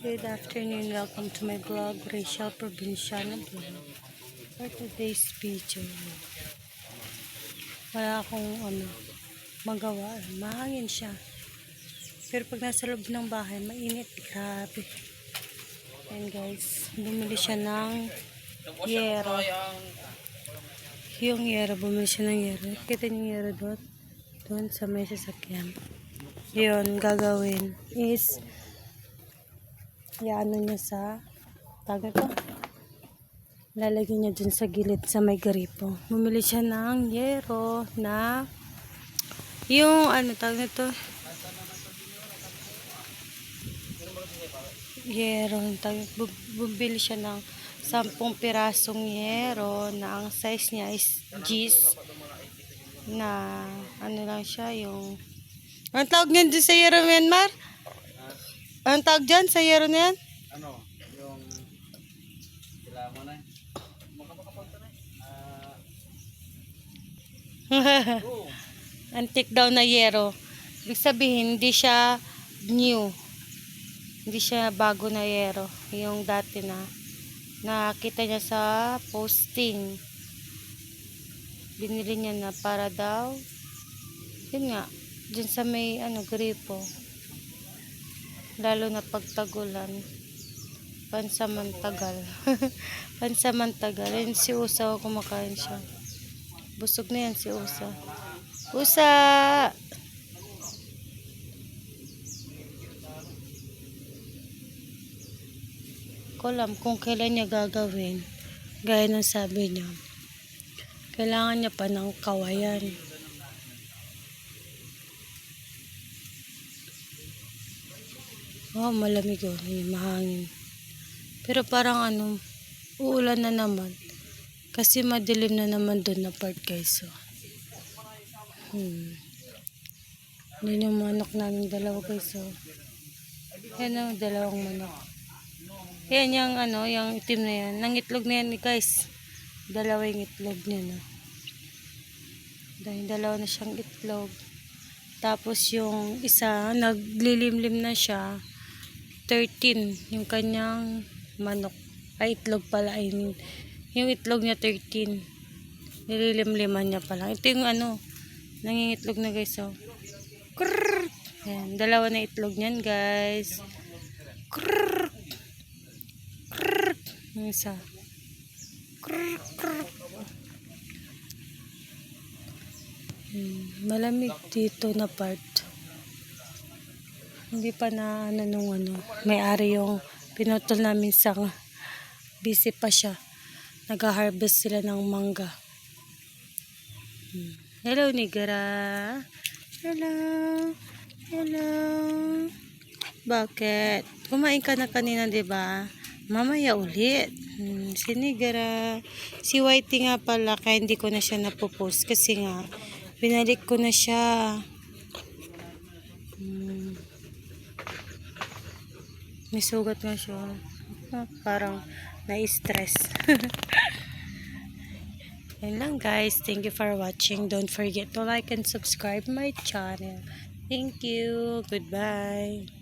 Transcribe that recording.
Good afternoon, welcome to my vlog, Rachel Provinciano Vlog. For today's video, wala akong magawa, mahangin siya. Pero pag nasa loob ng bahay, mainit, grabe. And guys, bumili siya ng yero. Yung yero, bumili siya ng yero. Kita niyo yung yero doon sa may sasakyan. Yun, gagawin is ano niya sa tawag ko, lalagyan niya dun sa gilid sa may garipo. Bumili siya ng yero na yung tawag nito, yero, bumili siya ng 10 pirasong yero na ang size niya is G's na lang siya, yung anong tawag niyan dyan sa yero, Myanmar? Anong tawag dyan sa yero na yan? Yung sila mo na. Makapagpunta na. Antique daw na yero. Ibig sabihin, hindi siya new. Hindi siya bago na yero. Yung dati na nakita niya sa posting. Binili niya na para daw, yun nga, dyan sa may gripo. Lalo na pagtagulan, pansamantagal. Pansamantagal. Yun si Usa, kumakain siya. Busog na yan si Usa. Usa! Ko alam kung kailan niya gagawin. Gaya ng sabi niya, kailangan niya pa ng kawayan. Oh, malamig mahangin. Pero parang uulan na naman. Kasi madilim na naman doon na part, guys. So. Yun yung manok namin dalawa, guys. So. Yan dalawang manok. Yan yung itim na yan. Nangitlog na yan, guys. Dalawa yung itlog niya, no. Dahil dalawa na siyang itlog. Tapos yung isa, naglilimlim na siya. 13 yung kanyang manok. Ay, itlog pala. Yung itlog niya 13. Nililimliman niya pala. Ito yung nangingitlog na, guys. So. Krrrr! Ayan, dalawa na itlog niyan, guys. Krrrr! Krrrr! Yung isa. Krrrr! Krrrr! Malamig dito na part. Hindi pa na may-ari yung pinutol namin sa busy pa siya. Nag-harvest sila ng mangga. Hello, Nigara. Hello. Hello. Bakit? Kumain ka na kanina, diba? Mamaya ulit. Si Nigara. Si Whitey nga pala, kaya hindi ko na siya napopost. Kasi nga, binalik ko na siya. May sugat nga siya. Parang na-stress. Yan lang, guys. Thank you for watching. Don't forget to like and subscribe my channel. Thank you. Goodbye.